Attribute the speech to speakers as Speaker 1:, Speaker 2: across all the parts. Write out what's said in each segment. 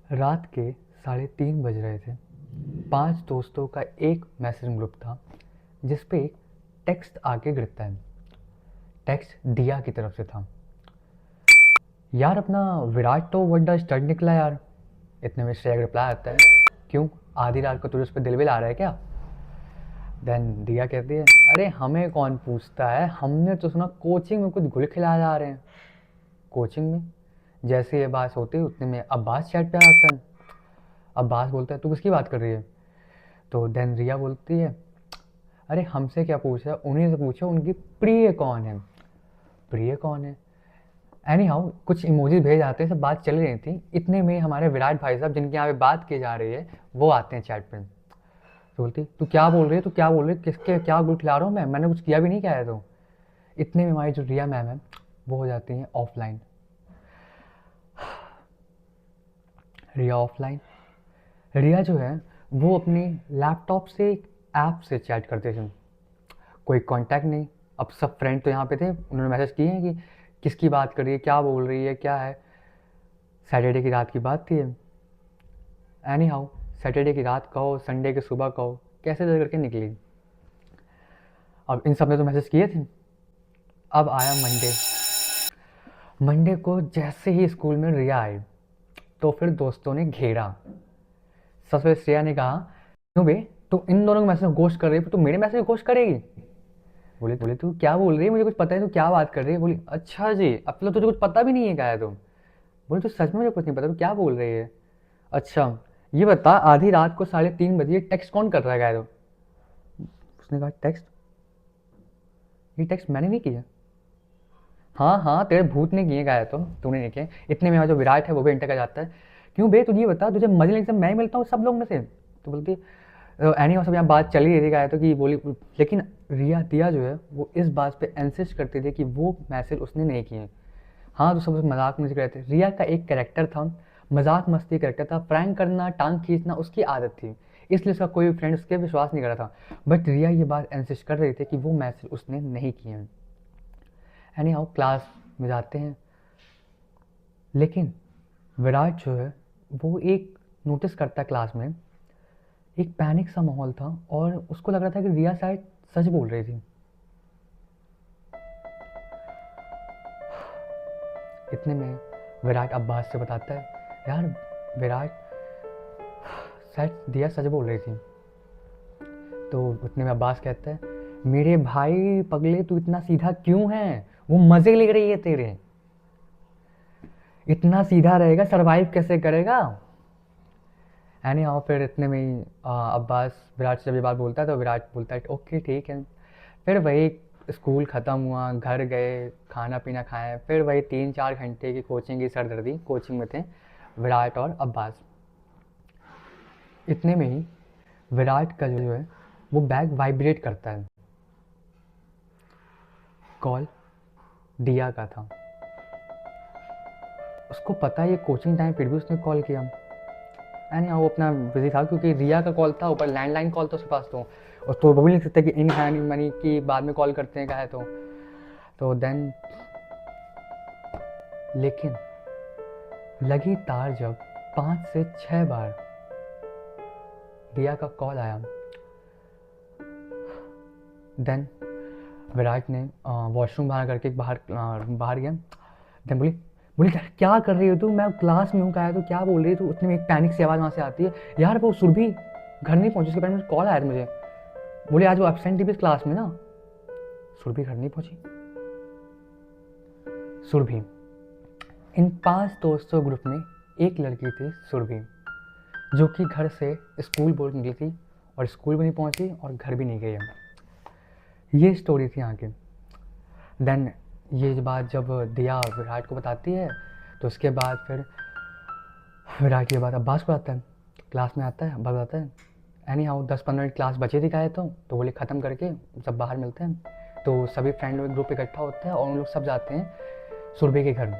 Speaker 1: रात के 3:30 बज रहे थे। 5 दोस्तों का एक मैसेज ग्रुप था जिस पे एक टेक्स्ट आके गिरता है। टेक्स्ट दिया की तरफ से था। यार अपना विराट तो वड्डा स्टड निकला यार। इतने में श्रेया रिप्लाई आता है, क्यों आधी रात को तुझे उस पर दिल विल आ रहा है क्या? देन दिया कहती है, अरे हमें कौन पूछता है, हमने तो सुना कोचिंग में कुछ घुल खिलाए जा रहे हैं। कोचिंग में? जैसे ये बात होती है उतने में अब्बास चैट पे आता है। अब्बास बोलता है, तू किसकी बात कर रही है? तो देन रिया बोलती है, अरे हमसे क्या पूछा, उन्हीं से पूछो उनकी प्रिय कौन है। प्रिय कौन है? एनी हाउ कुछ इमोजी भेज आते हैं, सब बात चल रही थी। इतने में हमारे विराट भाई साहब जिनके यहाँ पे बात की जा रही है वो आते हैं चैट पे। तो बोलती, तू क्या बोल रही है, तू क्या बोल रही है, किसके क्या गुल खिला रहा हूँ मैंने कुछ किया भी नहीं, क्या है तो। इतने में हमारी जो रिया मैम है वो हो जाती हैं ऑफलाइन। रिया ऑफलाइन। रिया जो है वो अपनी लैपटॉप से एक ऐप से चैट करते थे। कोई कांटेक्ट नहीं। अब सब फ्रेंड तो यहाँ पे थे, उन्होंने मैसेज किए हैं कि किसकी बात कर रही है, क्या बोल रही है, क्या है। सैटरडे की रात की बात थी। एनी हाउ सैटरडे की रात कहो, संडे की सुबह कहो, कैसे दर करके निकली। अब इन सब ने तो मैसेज किए थे। अब आया मंडे। मंडे को जैसे ही स्कूल में रिया आई तो फिर दोस्तों ने घेरा। सबसे पहले श्रेया ने कहा, क्यों बे, तू इन दोनों के मैसेज गोश्त कर रही है, तू मेरे मैसेज गोश्त करेगी? बोले तू क्या बोल रही है, मुझे कुछ पता है, तू क्या बात कर रही है? बोली, अच्छा जी, अब तो तुझे कुछ पता भी नहीं है, क्या है तुम? बोले, तू सच में मुझे कुछ नहीं पता, तू क्या बोल रही है? अच्छा ये बता, आधी रात को 3:30 बजे टेक्स्ट कौन कर रहा है, क्या है तो? उसने कहा, टेक्स्ट? ये टेक्स्ट मैंने नहीं किया। हाँ हाँ तेरे भूत ने किए, गाया तो तूने नहीं किए। इतने में जो विराट है वो भी इंटर का जाता है। क्यों बे, तुझे ये बता, तुझे मजे लेने से मैं ही मिलता हूँ सब लोग में से? तो बोलती एनी सब यहाँ बात चली रही थी, गाया तो कि बोली। लेकिन रिया दिया जो है वो इस बात पे इंसिस्ट करती थी कि वो मैसेज उसने नहीं किए। हाँ तो सब मजाक मस्ती करते थे। रिया का एक कैरेक्टर था, मजाक मस्ती कैरेक्टर था, प्रैंक करना, टांग खींचना उसकी आदत थी। इसलिए उसका कोई फ्रेंड उसके विश्वास नहीं कर रहा था। बट रिया ये बात इंसिस्ट कर रही थी कि वो मैसेज उसने नहीं किए। एनी हाउ क्लास में जाते हैं। लेकिन विराट जो है वो एक नोटिस करता है क्लास में एक पैनिक सा माहौल था और उसको लग रहा था कि रिया शायद सच बोल रही थी। इतने में विराट अब्बास से बताता है, यार विराट शायद दिया सच बोल रही थी। तो उतने में अब्बास कहता है, मेरे भाई पगले तू इतना सीधा क्यों है, वो मजे ले रही है तेरे। इतना सीधा रहेगा सरवाइव कैसे करेगा? एनी हाउ फिर इतने में ही अब्बास विराट से जब ये बात बोलता है तो विराट बोलता है ओके ठीक है। फिर वही स्कूल ख़त्म हुआ, घर गए, खाना पीना खाएं, फिर वही 3-4 घंटे की कोचिंग की सरदर्दी। कोचिंग में थे विराट और अब्बास। इतने में ही विराट का जो है वो बैग वाइब्रेट करता है। कॉल दिया का था। उसको पता है ये कोचिंग टाइम, फिर भी उसने कॉल किया। एंड वो अपना बिजी था क्योंकि रिया का कॉल था, ऊपर लैंडलाइन कॉल था उसके पास। और तो वो भी लिख सकते कि इन हैंड मनी की बाद में कॉल करते हैं, क्या है तो देन। लेकिन लगी तार जब 5 से 6 बार दिया का कॉल आया, देन विराट ने वॉशरूम बाहर करके बाहर गया। देन बोली, बोली क्या कर रही हो तू, मैं क्लास में हूँ, क्या है तो क्या बोल रही है तू? उतने में एक पैनिक सी आवाज़ वहाँ से आती है, यार वो सुरभि घर नहीं पहुंची, उसके पहले मुझे कॉल आया था मुझे। बोले आज वो एबसेंट थी क्लास में ना। सुरभि घर नहीं पहुंची। सुरभि। इन 5 दोस्तों ग्रुप में एक लड़की थी सुरभि, जो कि घर से स्कूल बोल निकली थी और स्कूल भी नहीं पहुंची और घर भी नहीं गई है। ये स्टोरी थी यहाँ की। देन ये बात जब दिया विराट को बताती है तो उसके बाद फिर विराट ये बात अब्बास को आता है। क्लास में आता है, अब्बास बताता है, एनी हाउ 10-15 मिनट क्लास बची थी, का तो बोले ख़त्म करके सब बाहर मिलते हैं। तो सभी फ्रेंड लोग ग्रुप इकट्ठा होता है और उन लोग सब जाते हैं सुरभि के घर।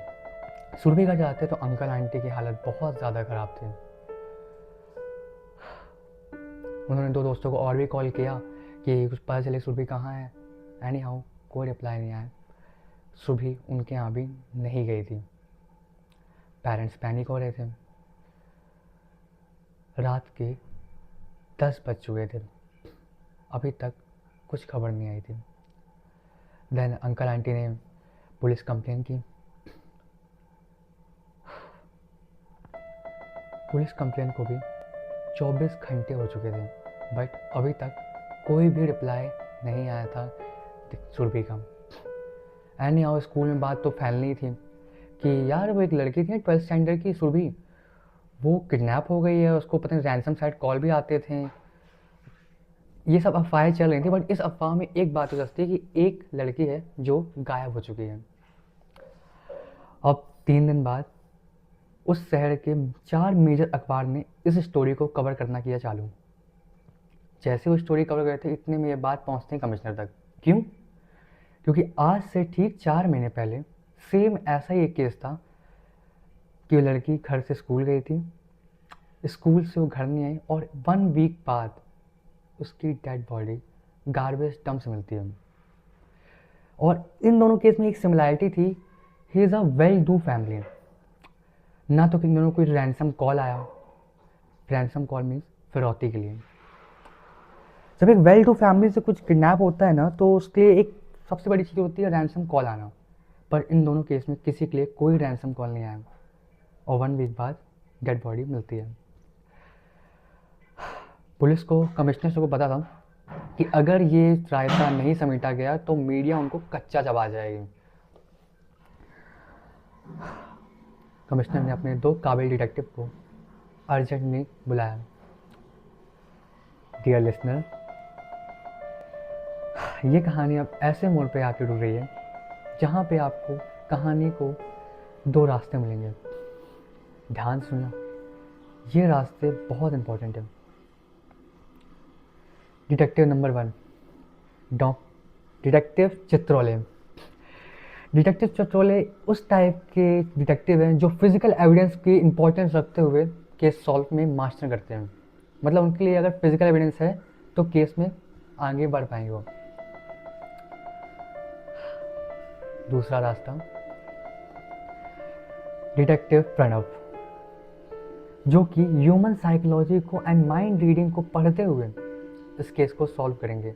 Speaker 1: सुरभि घर जाते हैं तो अंकल आंटी की हालत बहुत ज़्यादा ख़राब थी। उन्होंने 2 दोस्तों को और भी कॉल किया कि कुछ पता चले सुरभि कहाँ है। एनी हाउ कोई रिप्लाई नहीं आया। सुरभि उनके यहाँ भी नहीं गई थी। पेरेंट्स पैनिक हो रहे थे। रात के 10 बज चुके थे, अभी तक कुछ खबर नहीं आई थी। देन अंकल आंटी ने पुलिस कंप्लेन की। पुलिस कंप्लेन को भी 24 घंटे हो चुके थे, बट अभी तक कोई भी रिप्लाई नहीं आया था सुरभि का। एंड यहाँ स्कूल में बात तो फैलनी थी कि यार वो एक लड़की थी 12th स्टैंडर्ड की सुरभि, वो किडनैप हो गई है, उसको पता नहीं रैंसम साइड कॉल भी आते थे। ये सब अफवाहें चल रही थी, बट इस अफवाह में एक बात हो सकती है कि एक लड़की है जो गायब हो चुकी है। अब 3 दिन बाद उस शहर के 4 मेजर अखबार ने इस स्टोरी को कवर करना किया चालू। जैसे वो स्टोरी कवर करे थे, इतने में ये बात पहुंचती है कमिश्नर तक। क्यों? क्योंकि आज से ठीक 4 महीने पहले सेम ऐसा ही एक केस था कि वो लड़की घर से स्कूल गई थी, स्कूल से वो घर नहीं आई और 1 वीक बाद उसकी डेड बॉडी गार्बेज डंप से मिलती है। और इन दोनों केस में एक सिमिलैरिटी थी, he is a well do family. ना तो इन दोनों को रैंसम कॉल आया, रैंसम कॉल मीन्स फिरौती के लिए। जब एक वेल टू फैमिली से कुछ किडनैप होता है ना, तो उसके लिए एक सबसे बड़ी चीज़ होती है रैंसम कॉल आना। पर इन दोनों केस में किसी के लिए कोई रैंसम कॉल नहीं आया और 1 वीक बाद डेड बॉडी मिलती है। पुलिस को, कमिश्नर को पता था कि अगर ये रायता नहीं समेटा गया तो मीडिया उनको कच्चा चबा जाएगी। कमिश्नर ने अपने 2 काबिल डिटेक्टिव को अर्जेंटली बुलाया। डियर लिसनर, ये कहानी अब ऐसे मोड़ पे आके रुक रही है जहाँ पे आपको कहानी को 2 रास्ते मिलेंगे। ध्यान सुनना, ये रास्ते बहुत इंपॉर्टेंट है। Detective number 1, detective Chitrole. Detective Chitrole उस टाइप के डिटेक्टिव हैं जो फिजिकल एविडेंस की इंपॉर्टेंस रखते हुए केस सॉल्व में मास्टर करते हैं। मतलब उनके लिए अगर फिजिकल एविडेंस है तो केस में आगे बढ़ पाएंगे वो। दूसरा रास्ता, डिटेक्टिव प्रणव, जो कि ह्यूमन साइकोलॉजी को एंड माइंड रीडिंग को पढ़ते हुए इस केस को सॉल्व करेंगे।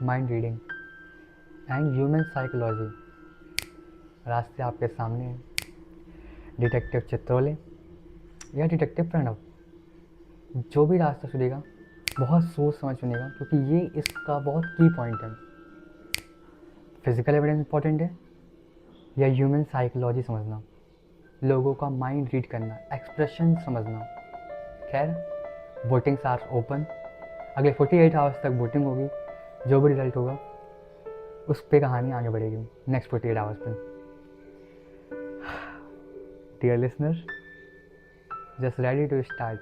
Speaker 1: Mind reading and human psychology, रास्ते आपके सामने हैं। डिटेक्टिव चित्रोले या डिटेक्टिव प्रणव, जो भी रास्ता चुनेगा बहुत सोच समझ चुनेगा, क्योंकि ये इसका बहुत की पॉइंट है। फिजिकल एविडेंस इंपॉर्टेंट है या ह्यूमन साइकोलॉजी समझना, लोगों का माइंड रीड करना, एक्सप्रेशन समझना। खैर, वोटिंग्स आर ओपन। अगले 48 आवर्स तक वोटिंग होगी। जो भी रिजल्ट होगा उस पर कहानी आगे बढ़ेगी नेक्स्ट 48 आवर्स पे। Dear listener, just ready to start.